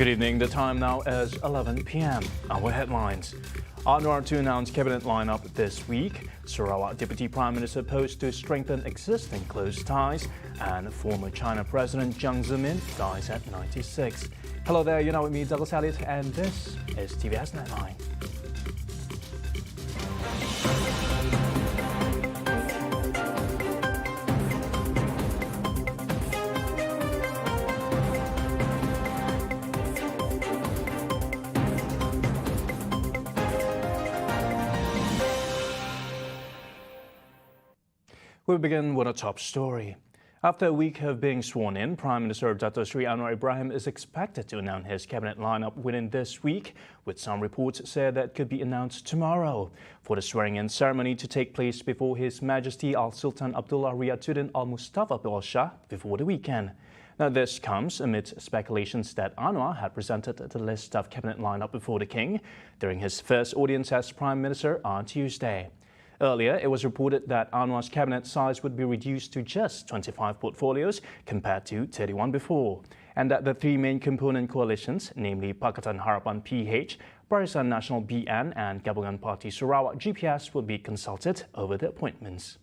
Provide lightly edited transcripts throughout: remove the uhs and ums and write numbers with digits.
Good evening. The time now is 11 p.m. Our headlines. ANWAR to announce cabinet lineup this week. Sarawak Deputy Prime Minister posed to strengthen existing close ties. And former China President Jiang ZEMIN dies at 96. Hello there, you're now with me, Douglas Elliott, and this is TVS Nightline. We begin with a top story. After a week of being sworn in, Prime Minister Dato Sri Anwar Ibrahim is expected to announce his cabinet lineup within this week, with some reports said that could be announced tomorrow. For the swearing-in ceremony to take place before His Majesty Al Sultan Abdullah Riyadhuddin Al Mustafa Bil Shah before the weekend. Now, this comes amid speculations that Anwar had presented the list of cabinet lineup before the king during his first audience as Prime Minister on Tuesday. Earlier, it was reported that Anwar's cabinet size would be reduced to just 25 portfolios compared to 31 before, and that the three main component coalitions, namely Pakatan Harapan PH, Barisan Nasional BN and Gabungan Parti Sarawak GPS, will be consulted over the appointments.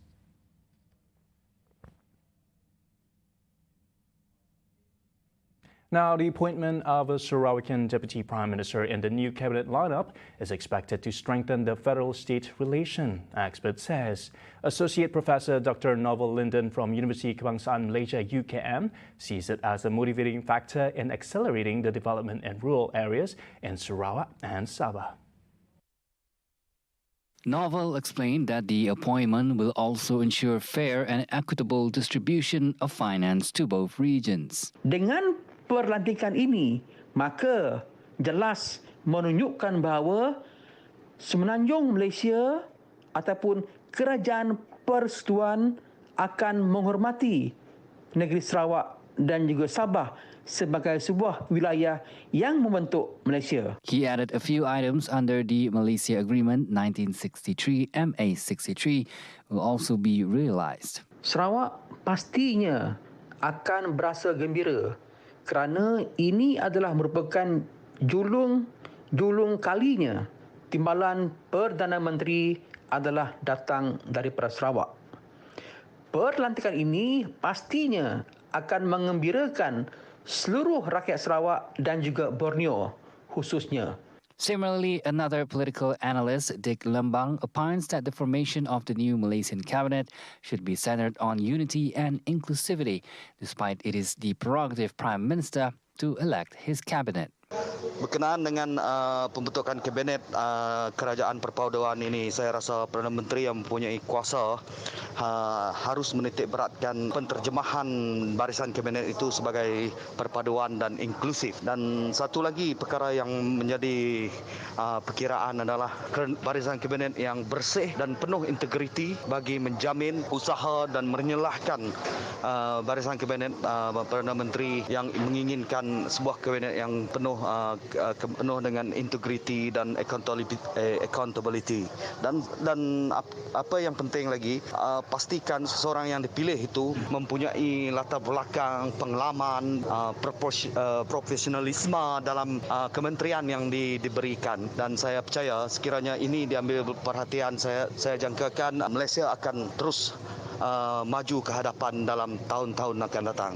Now, the appointment of a Sarawakian Deputy Prime Minister in the new cabinet lineup is expected to strengthen the federal-state relation, expert says. Associate Professor Dr. Novel Linden from University Kebangsaan Malaysia UKM sees it as a motivating factor in accelerating the development in rural areas in Sarawak and Sabah. Novel explained that the appointment will also ensure fair and equitable distribution of finance to both regions. Dengan perlantikan ini, maka jelas menunjukkan bahawa Semenanjung Malaysia ataupun Kerajaan Persekutuan akan menghormati negeri Sarawak dan juga Sabah sebagai sebuah wilayah yang membentuk Malaysia. He added a few items under the Malaysia Agreement 1963 MA63 will also be realised. Sarawak pastinya akan berasa gembira kerana ini adalah merupakan julung kalinya timbalan Perdana Menteri adalah datang daripada Sarawak. Perlantikan ini pastinya akan mengembirakan seluruh rakyat Sarawak dan juga Borneo khususnya. Similarly, another political analyst, Dick Lembang, opines that the formation of the new Malaysian cabinet should be centered on unity and inclusivity, despite it is the prerogative Prime Minister to elect his cabinet. Berkenaan dengan pembentukan kabinet kerajaan perpaduan ini, saya rasa Perdana Menteri yang mempunyai kuasa harus menitik beratkan penterjemahan barisan kabinet itu sebagai perpaduan dan inklusif. Dan satu lagi perkara yang menjadi perkiraan adalah barisan kabinet yang bersih dan penuh integriti bagi menjamin usaha dan menyelahkan barisan kabinet Perdana Menteri yang menginginkan sebuah kabinet yang penuh dengan integriti dan accountability. Dan apa yang penting lagi, pastikan seseorang yang dipilih itu mempunyai latar belakang, pengalaman, profesionalisme dalam kementerian yang diberikan. Dan saya percaya sekiranya ini diambil perhatian, saya jangkakan Malaysia akan terus maju ke hadapan dalam tahun-tahun akan datang.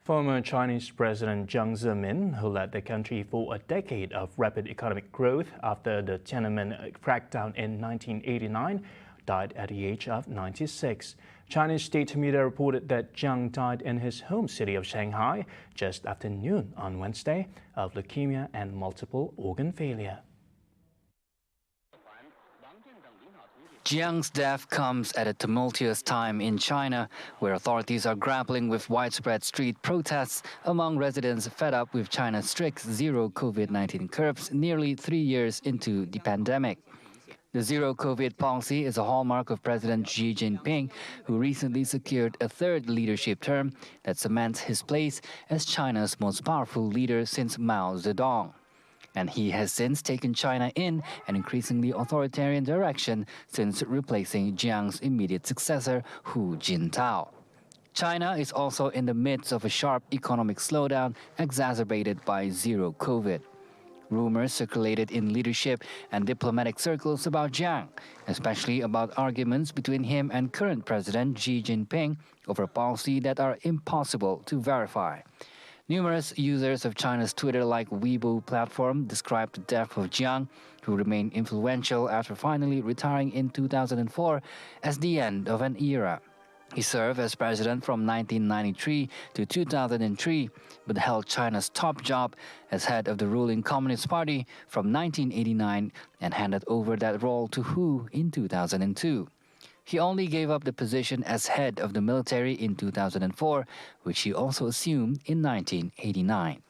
Former Chinese President Jiang Zemin, who led the country for a decade of rapid economic growth after the Tiananmen crackdown in 1989, died at the age of 96. Chinese state media reported that Jiang died in his home city of Shanghai just after noon on Wednesday of leukemia and multiple organ failure. Jiang's death comes at a tumultuous time in China, where authorities are grappling with widespread street protests among residents fed up with China's strict zero COVID-19 curbs nearly 3 years into the pandemic. The zero COVID policy is a hallmark of President Xi Jinping, who recently secured a third leadership term that cements his place as China's most powerful leader since Mao Zedong. And he has since taken China in an increasingly authoritarian direction since replacing Jiang's immediate successor, Hu Jintao. China is also in the midst of a sharp economic slowdown exacerbated by zero COVID. Rumors circulated in leadership and diplomatic circles about JIANG, especially about arguments between him and current President Xi Jinping over policy that are impossible to verify. Numerous users of China's Twitter-like Weibo platform described the death of Jiang, who remained influential after finally retiring in 2004, as the end of an era. He served as president from 1993 to 2003, but held China's top job as head of the ruling Communist Party from 1989 and handed over that role to Hu in 2002. He only gave up the position as head of the military in 2004, which he also assumed in 1989.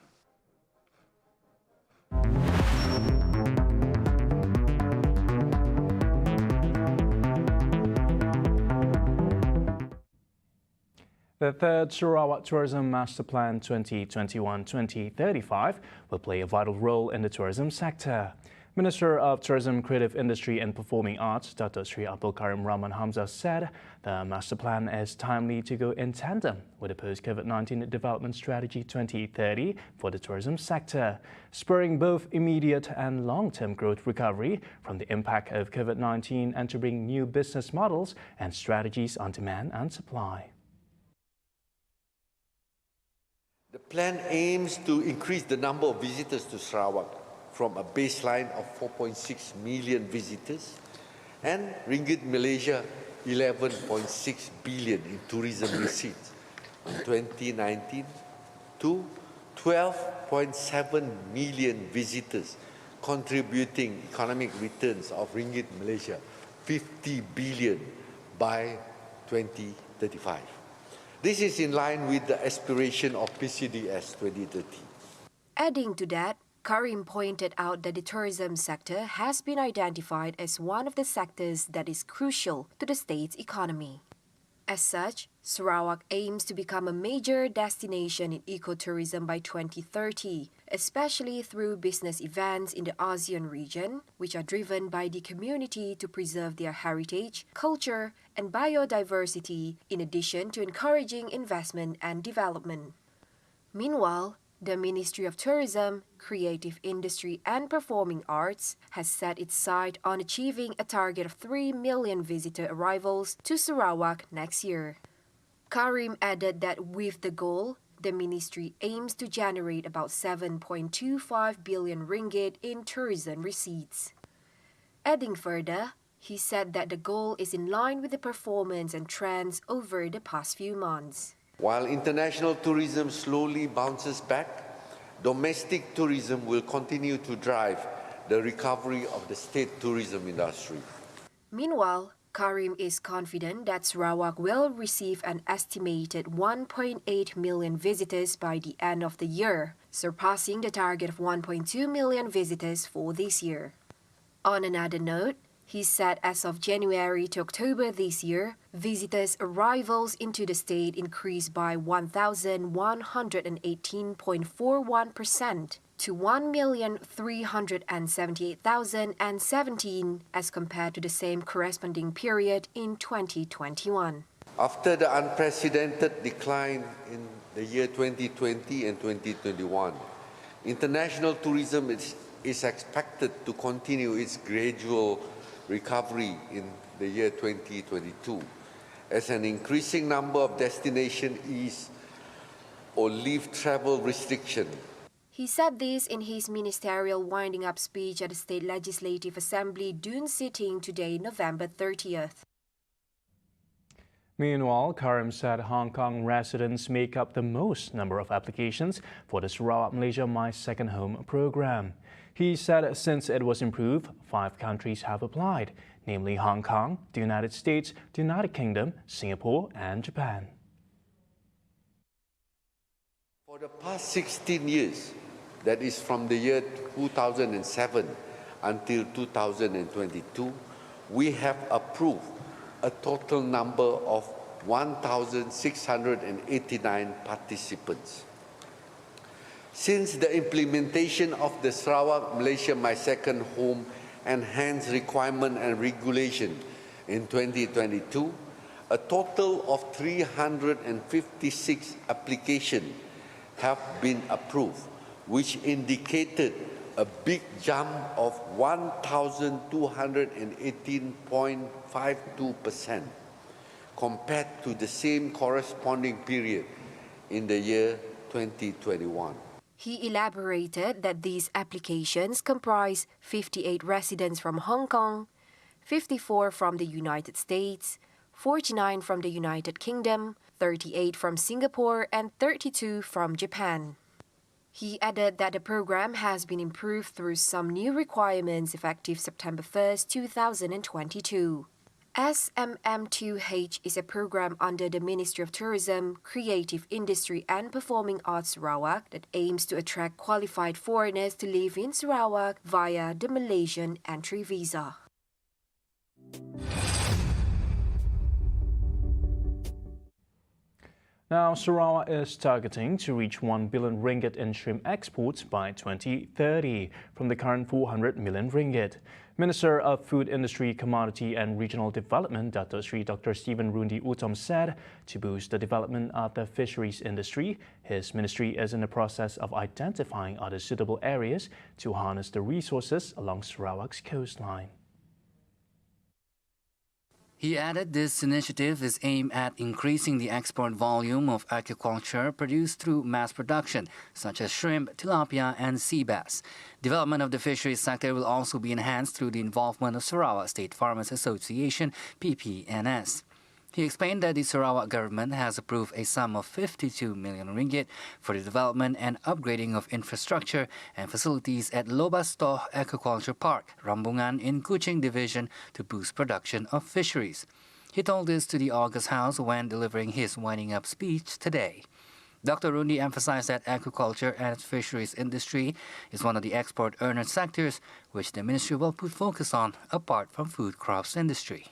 The third Sarawak Tourism Master Plan 2021-2035 will play a vital role in the tourism sector. Minister of Tourism, Creative Industry and Performing Arts, Dr. Sri Abdul Karim Rahman Hamzah said the master plan is timely to go in tandem with the post-COVID-19 Development Strategy 2030 for the tourism sector, spurring both immediate and long-term growth recovery from the impact of COVID-19 and to bring new business models and strategies on demand and supply. The plan aims to increase the number of visitors to Sarawak from a baseline of 4.6 million visitors and ringgit Malaysia 11.6 billion in tourism receipts in 2019 to 12.7 million visitors, contributing economic returns of ringgit Malaysia 50 billion by 2035. This is in line with the aspiration of PCDS 2030. Adding to that, Karim pointed out that the tourism sector has been identified as one of the sectors that is crucial to the state's economy. As such, Sarawak aims to become a major destination in ecotourism by 2030, especially through business events in the ASEAN region, which are driven by the community to preserve their heritage, culture, and biodiversity, in addition to encouraging investment and development. Meanwhile, the Ministry of Tourism, Creative Industry and Performing Arts has set its sight on achieving a target of 3 million visitor arrivals to Sarawak next year. Karim added that with the goal, the ministry aims to generate about 7.25 billion ringgit in tourism receipts. Adding further, he said that the goal is in line with the performance and trends over the past few months. While international tourism slowly bounces back, domestic tourism will continue to drive the recovery of the state tourism industry. Meanwhile, Karim is confident that Sarawak will receive an estimated 1.8 million visitors by the end of the year, surpassing the target of 1.2 million visitors for this year. On another note, he said as of January to October this year, visitors' arrivals into the state increased by 1,118.41% to 1,378,017 as compared to the same corresponding period in 2021. After the unprecedented decline in the year 2020 and 2021, international tourism is expected to continue its gradual recovery in the year 2022 as an increasing number of destinations ease or lift travel restriction. He said this in his ministerial winding-up speech at the State Legislative Assembly Dune sitting today, November 30th. Meanwhile, Karim said Hong Kong residents make up the most number of applications for the Sarawak Malaysia My Second Home program. He said since it was improved, 5 countries have applied, namely Hong Kong, the United States, the United Kingdom, Singapore and Japan. For the past 16 years, that is from the year 2007 until 2022, we have approved a total number of 1,689 participants. Since the implementation of the Sarawak Malaysia My Second Home Enhanced Requirement and Regulation in 2022, a total of 356 applications have been approved, which indicated a big jump of 1,218.52% compared to the same corresponding period in the year 2021. He elaborated that these applications comprise 58 residents from Hong Kong, 54 from the United States, 49 from the United Kingdom, 38 from Singapore, and 32 from Japan. He added that the program has been improved through some new requirements effective September 1st, 2022. SMM2H is a program under the Ministry of Tourism, Creative Industry and Performing Arts Sarawak that aims to attract qualified foreigners to live in Sarawak via the Malaysian entry visa. Now, Sarawak is targeting to reach 1 billion ringgit in shrimp exports by 2030 from the current 400 million ringgit. Minister of Food Industry, Commodity and Regional Development, Dato Sri Dr. Stephen Rundi Uttom said to boost the development of the fisheries industry, his ministry is in the process of identifying other suitable areas to harness the resources along Sarawak's coastline. He added this initiative is aimed at increasing the export volume of aquaculture produced through mass production, such as shrimp, tilapia, and sea bass. Development of the fisheries sector will also be enhanced through the involvement of Sarawak State Farmers Association, PPNS. He explained that the Sarawak government has approved a sum of 52 million ringgit for the development and upgrading of infrastructure and facilities at Lobastoh Aquaculture Park, Rambungan in Kuching Division to boost production of fisheries. He told this to the August House when delivering his winding-up speech today. Dr. Rundi emphasized that aquaculture and its fisheries industry is one of the export earner sectors which the ministry will put focus on apart from food crops industry.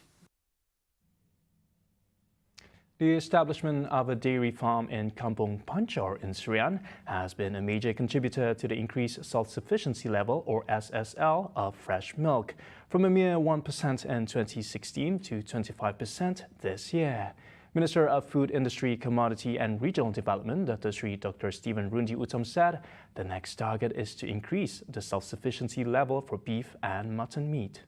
The establishment of a dairy farm in Kampung Pancor in Serian has been a major contributor to the increased self-sufficiency level, or SSL, of fresh milk, from a mere 1% in 2016 to 25% this year. Minister of Food Industry, Commodity and Regional Development, Dato Sri Dr. Stephen Rundi Uttom said the next target is to increase the self-sufficiency level for beef and mutton meat.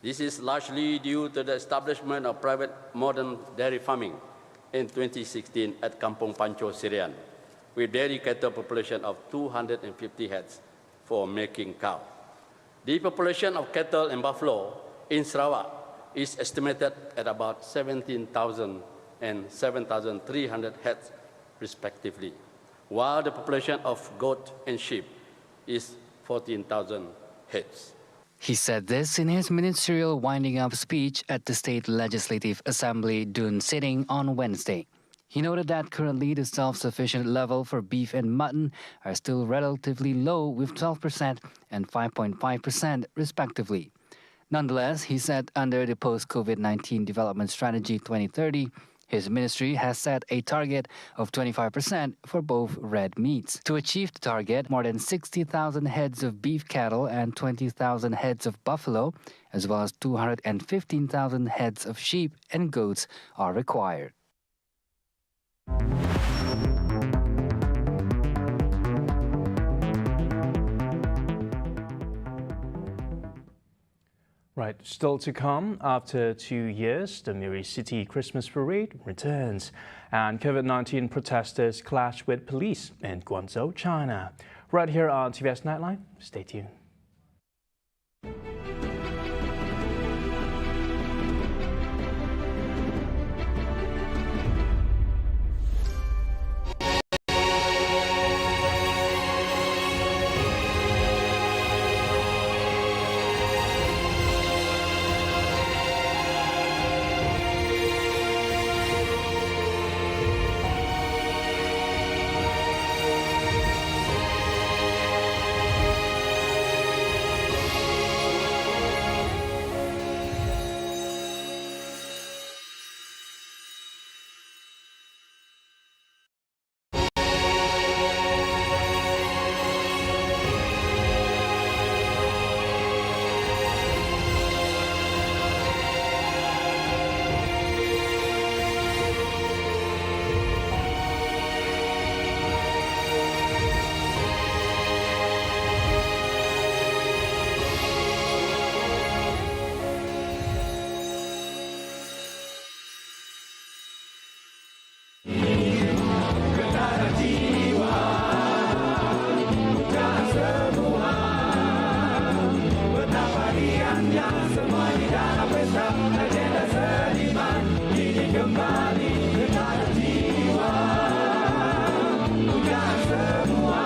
This is largely due to the establishment of private modern dairy farming in 2016 at Kampung Pancor, Serian, with dairy cattle population of 250 heads for milking cow. The population of cattle and buffalo in Sarawak is estimated at about 17,000 and 7,300 heads respectively, while the population of goat and sheep is 14,000 heads. He said this in his ministerial winding-up speech at the State Legislative Assembly Dun sitting on Wednesday. He noted that currently the self-sufficient level for beef and mutton are still relatively low, with 12% and 5.5% respectively. Nonetheless, he said under the post-COVID-19 Development Strategy 2030, his ministry has set a target of 25% for both red meats. To achieve the target, more than 60,000 heads of beef cattle and 20,000 heads of buffalo, as well as 215,000 heads of sheep and goats are required. Right, still to come, after 2 years, the Miri City Christmas Parade returns, and COVID-19 protesters clash with police in Guangzhou, China. Right here on TVS Nightline, stay tuned. yang semua di dalam pesta agenda seniman ini kembali kepada jiwa bukan semua.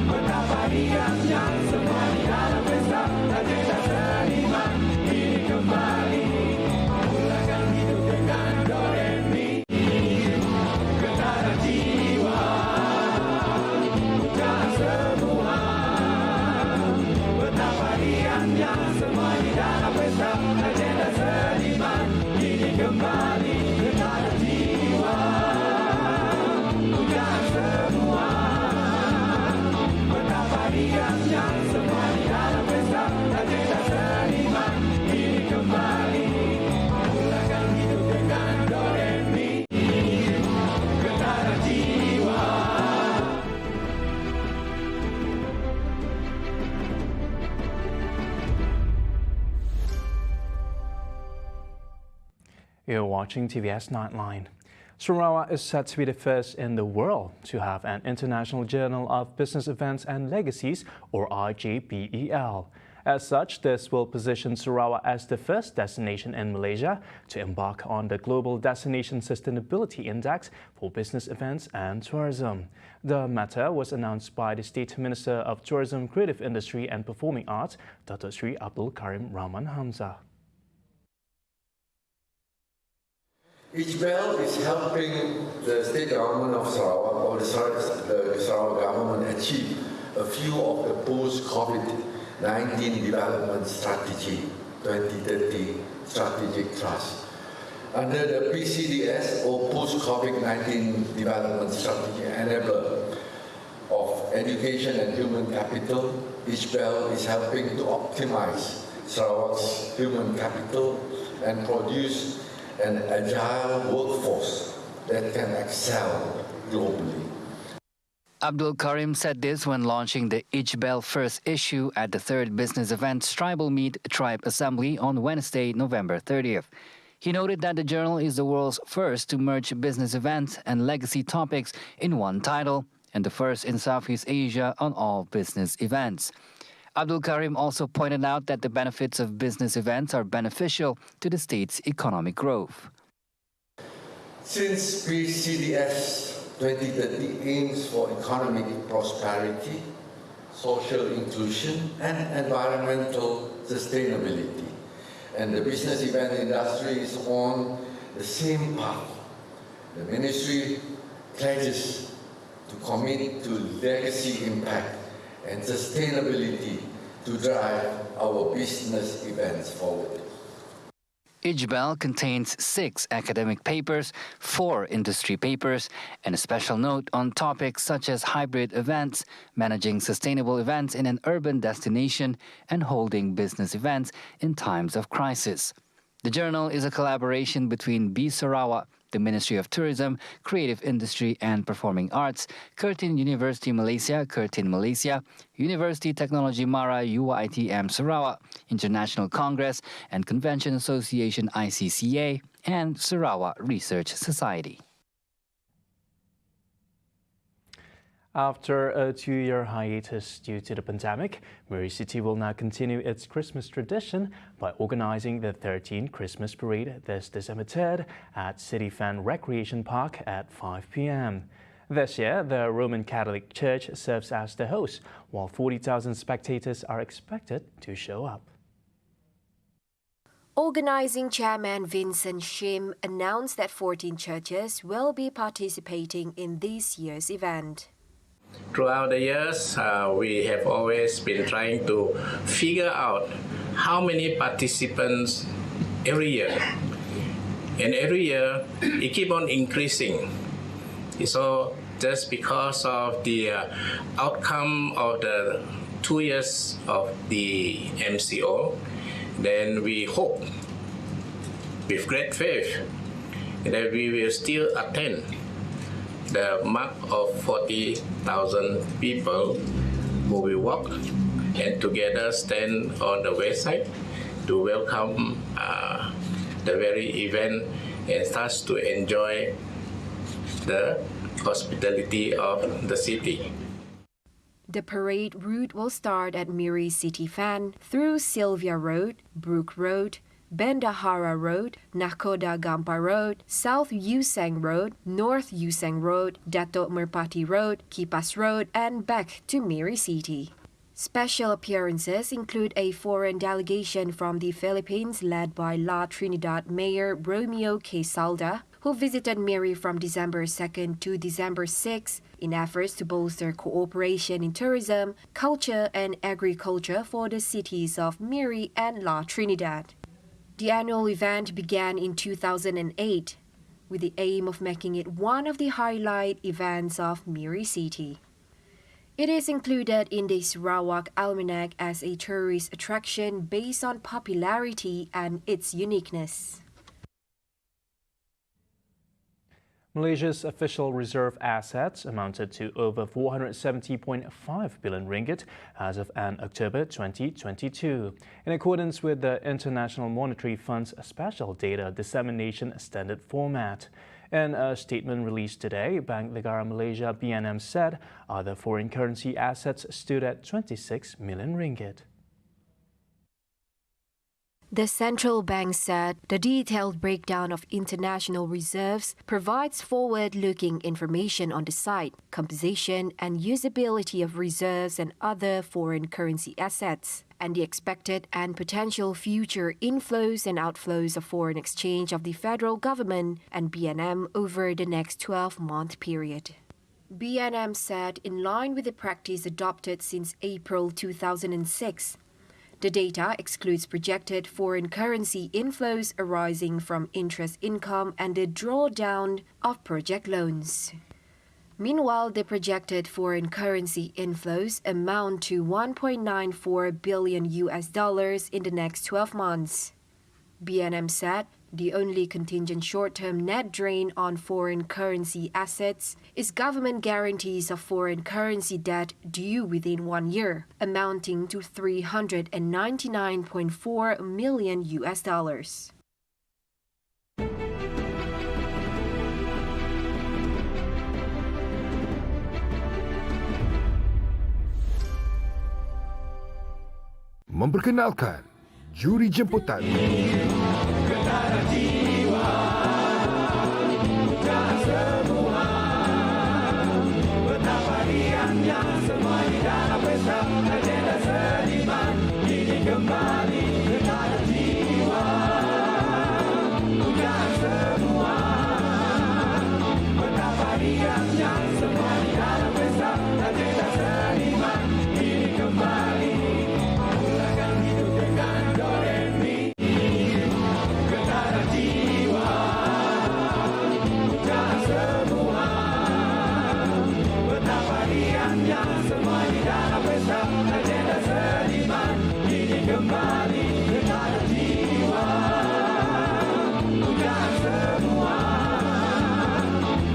Betapa riangnya semua di dalam pesta agenda seniman ini kembali mulakan hidup dengan do re mi kepada jiwa bukan semua. Betapa riangnya semua di dalam pesta agenda seniman ini kembali kepada jiwa bukan semua. Betapa riangnya semua di dalam pesta agenda seniman ini kembali mulakan hidup dengan do re mi kepada jiwa. You're watching TVS Nightline. Sarawak is set to be the first in the world to have an International Journal of Business Events and Legacies, or IJBEL. As such, this will position Sarawak as the first destination in Malaysia to embark on the Global Destination Sustainability Index for Business Events and Tourism. The matter was announced by the State Minister of Tourism, Creative Industry and Performing Arts, Datuk Sri Abdul Karim Rahman Hamzah. IJBEL is helping the state government of Sarawak or the Sarawak government achieve a few of the post-COVID-19 development strategy 2030 strategic thrust. Under the PCDS or post-COVID-19 development strategy enabler of education and human capital, IJBEL is helping to optimize Sarawak's human capital and produce an agile workforce that can excel globally. Abdul Karim said this when launching the IJBEL first issue at the 3rd Business Events Tribal Meet Tribe Assembly on Wednesday, November 30th. He noted that the journal is the world's first to merge business events and legacy topics in one title, and the first in Southeast Asia on all business events. Abdul Karim also pointed out that the benefits of business events are beneficial to the state's economic growth. Since PCDS 2030 aims for economic prosperity, social inclusion and environmental sustainability, and the business event industry is on the same path, the Ministry pledges to commit to legacy impact and sustainability to drive our business events forward. IJBEL contains 6 academic papers, 4 industry papers, and a special note on topics such as hybrid events, managing sustainable events in an urban destination, and holding business events in times of crisis. The journal is a collaboration between B Sarawak, the Ministry of Tourism, Creative Industry and Performing Arts, Curtin University Malaysia, Curtin Malaysia, University Technology Mara UiTM Sarawak, International Congress and Convention Association ICCA, and Sarawak Research Society. After a 2-year hiatus due to the pandemic, Murray City will now continue its Christmas tradition by organizing the 13th Christmas Parade this December 3rd at City Fan Recreation Park at 5 p.m. This year, the Roman Catholic Church serves as the host, while 40,000 spectators are expected to show up. Organizing Chairman Vincent Shim announced that 14 churches will be participating in this year's event. Throughout the years, we have always been trying to figure out how many participants every year. And every year, it keeps on increasing. So just because of the outcome of the 2 years of the MCO, then we hope with great faith that we will still attend the mark of 40,000 people who will walk and together stand on the website to welcome the very event and start to enjoy the hospitality of the city. The parade route will start at Miri City Fan through Sylvia Road, Brook Road, Bendahara Road, Nakhoda Gampa Road, South Yuseng Road, North Yuseng Road, Datuk Merpati Road, Kipas Road, and back to Miri City. Special appearances include a foreign delegation from the Philippines led by La Trinidad Mayor Romeo K. Salda, who visited Miri from December 2nd to December 6th in efforts to bolster cooperation in tourism, culture and agriculture for the cities of Miri and La Trinidad. The annual event began in 2008 with the aim of making it one of the highlight events of Miri City. It is included in the Sarawak Almanac as a tourist attraction based on popularity and its uniqueness. Malaysia's official reserve assets amounted to over 470.5 billion ringgit as of end October 2022, in accordance with the International Monetary Fund's special data dissemination standard format. In a statement released today, Bank Negara Malaysia (BNM) said other foreign currency assets stood at 26 million ringgit. The central bank said the detailed breakdown of international reserves provides forward-looking information on the site, composition and usability of reserves and other foreign currency assets, and the expected and potential future inflows and outflows of foreign exchange of the federal government and BNM over the next 12-month period. BNM said, in line with the practice adopted since April 2006, the data excludes projected foreign currency inflows arising from interest income and the drawdown of project loans. Meanwhile, the projected foreign currency inflows amount to $1.94 billion in the next 12 months. BNM said the only contingent short-term net drain on foreign currency assets is government guarantees of foreign currency debt due within 1 year, amounting to $399.4 million. Memperkenalkan juri jemputan. Betapa riangnya semua di dalam pesta agenda seniman ini kembali ketara jiwa. Pujian semua. Betapa riangnya semua di dalam pesta agenda seniman ini kembali. Mulakan hidup dengan do re mi. Ketara jiwa. Pujian semua. Betapa riangnya semua di dalam pesta agenda seniman ini kembali ketara jiwa. Pujian semua.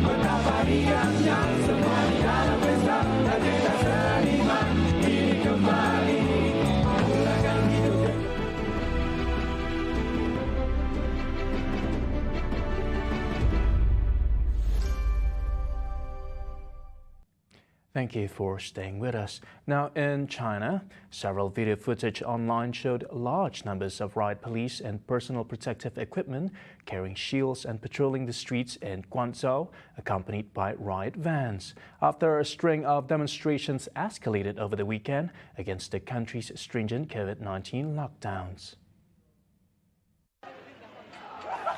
Betapa riangnya semua di dalam pesta agenda seniman ini kembali. Mulakan hidup. Thank you for staying with us. Now, in China, several video footage online showed large numbers of riot police and personal protective equipment carrying shields and patrolling the streets in Guangzhou, accompanied by riot vans, after a string of demonstrations escalated over the weekend against the country's stringent COVID-19 lockdowns.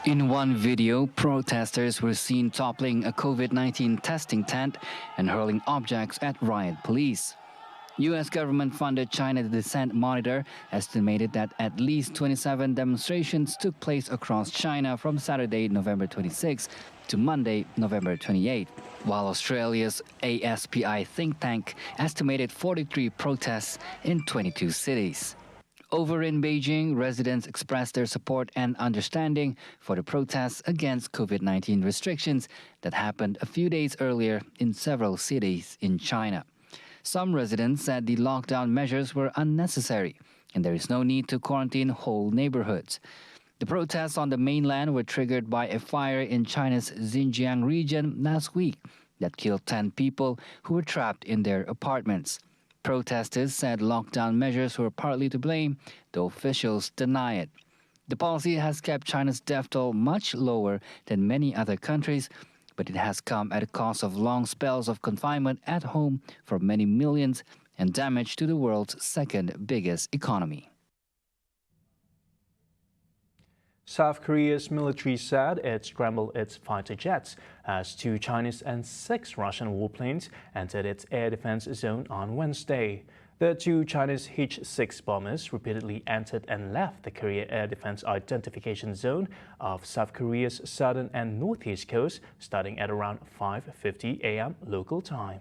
In one video, protesters were seen toppling a COVID-19 testing tent and hurling objects at riot police. U.S. government-funded China Dissent Monitor estimated that at least 27 demonstrations took place across China from Saturday, November 26 to Monday, November 28, while Australia's ASPI think tank estimated 43 protests in 22 cities. Over in Beijing, residents expressed their support and understanding for the protests against COVID-19 restrictions that happened a few days earlier in several cities in China. Some residents said the lockdown measures were unnecessary and there is no need to quarantine whole neighborhoods. The protests on the mainland were triggered by a fire in China's Xinjiang region last week that killed 10 people who were trapped in their apartments. Protesters said lockdown measures were partly to blame, though officials deny it. The policy has kept China's death toll much lower than many other countries, but it has come at a cost of long spells of confinement at home for many millions and damage to the world's second biggest economy. South Korea's military said it scrambled its fighter jets as 2 Chinese and 6 Russian warplanes entered its air defense zone on Wednesday. The 2 Chinese H-6 bombers repeatedly entered and left the Korea Air Defense Identification Zone of South Korea's southern and northeast coast starting at around 5:50 a.m. local time.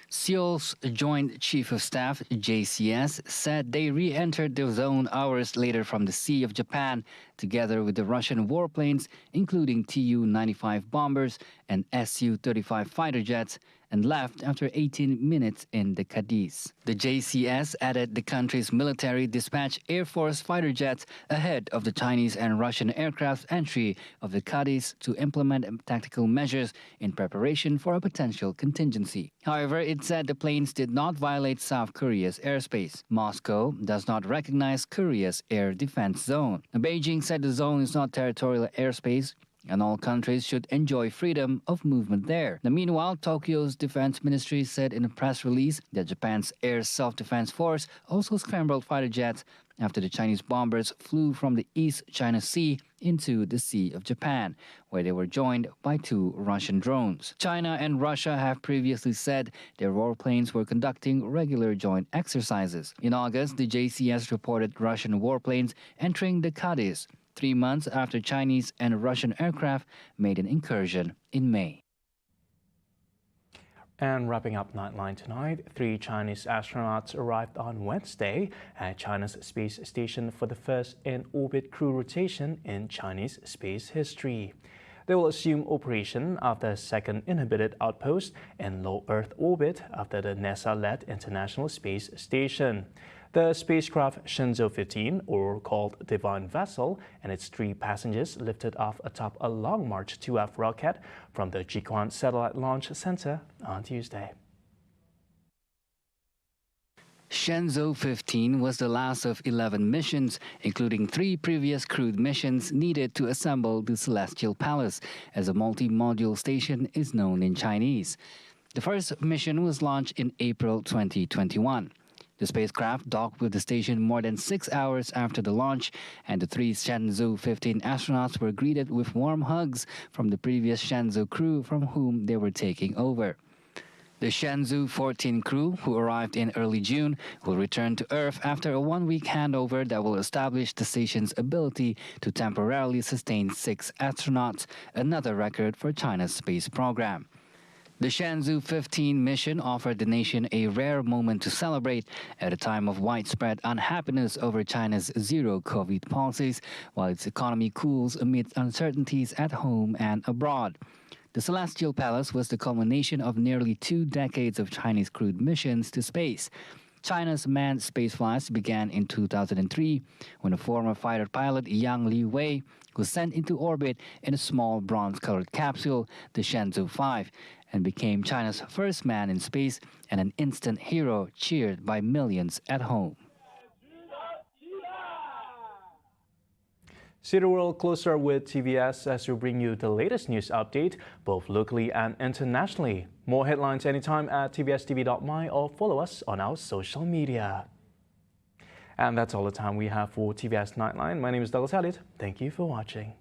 Seoul's Joint Chief of Staff, JCS, said they re-entered the zone hours later from the Sea of Japan, together with the Russian warplanes, including Tu-95 bombers and Su-35 fighter jets, and left after 18 minutes in the Cadiz. The JCS added the country's military dispatched Air Force fighter jets ahead of the Chinese and Russian aircraft's entry of the Cadiz to implement tactical measures in preparation for a potential contingency. However, it said the planes did not violate South Korea's airspace. Moscow does not recognize Korea's air defense zone. Beijing said the zone is not territorial airspace, and all countries should enjoy freedom of movement there. Now, meanwhile, Tokyo's defense ministry said in a press release that Japan's Air Self-Defense Force also scrambled fighter jets after the Chinese bombers flew from the East China Sea into the Sea of Japan, where they were joined by 2 Russian drones. China and Russia have previously said their warplanes were conducting regular joint exercises. In August, the JCS reported Russian warplanes entering the Cadiz, 3 months after Chinese and Russian aircraft made an incursion in May. And wrapping up Nightline tonight, 3 Chinese astronauts arrived on Wednesday at China's space station for the first in-orbit crew rotation in Chinese space history. They will assume operation after a second inhabited outpost in low Earth orbit after the NASA-led International Space Station. The spacecraft Shenzhou 15, or called Divine Vessel, and its 3 passengers lifted off atop a Long March 2F rocket from the Jiuquan Satellite Launch Center on Tuesday. Shenzhou 15 was the last of 11 missions, including 3 previous crewed missions needed to assemble the Celestial Palace, as a multi-module station is known in Chinese. The first mission was launched in April 2021. The spacecraft docked with the station more than 6 hours after the launch, and the 3 Shenzhou 15 astronauts were greeted with warm hugs from the previous Shenzhou crew from whom they were taking over. The Shenzhou 14 crew, who arrived in early June, will return to Earth after a 1-week handover that will establish the station's ability to temporarily sustain 6 astronauts, another record for China's space program. The Shenzhou 15 mission offered the nation a rare moment to celebrate at a time of widespread unhappiness over China's zero-COVID policies, while its economy cools amid uncertainties at home and abroad. The Celestial Palace was the culmination of nearly 2 decades of Chinese crewed missions to space. China's manned spaceflights began in 2003, when a former fighter pilot, Yang Liwei, was sent into orbit in a small bronze-colored capsule, the Shenzhou 5, and became China's first man in space and an instant hero cheered by millions at home. See the world closer with TVS as we bring you the latest news update, both locally and internationally. More headlines anytime at tvstv.my or follow us on our social media. And that's all the time we have for TVS Nightline. My name is Douglas Elliott. Thank you for watching.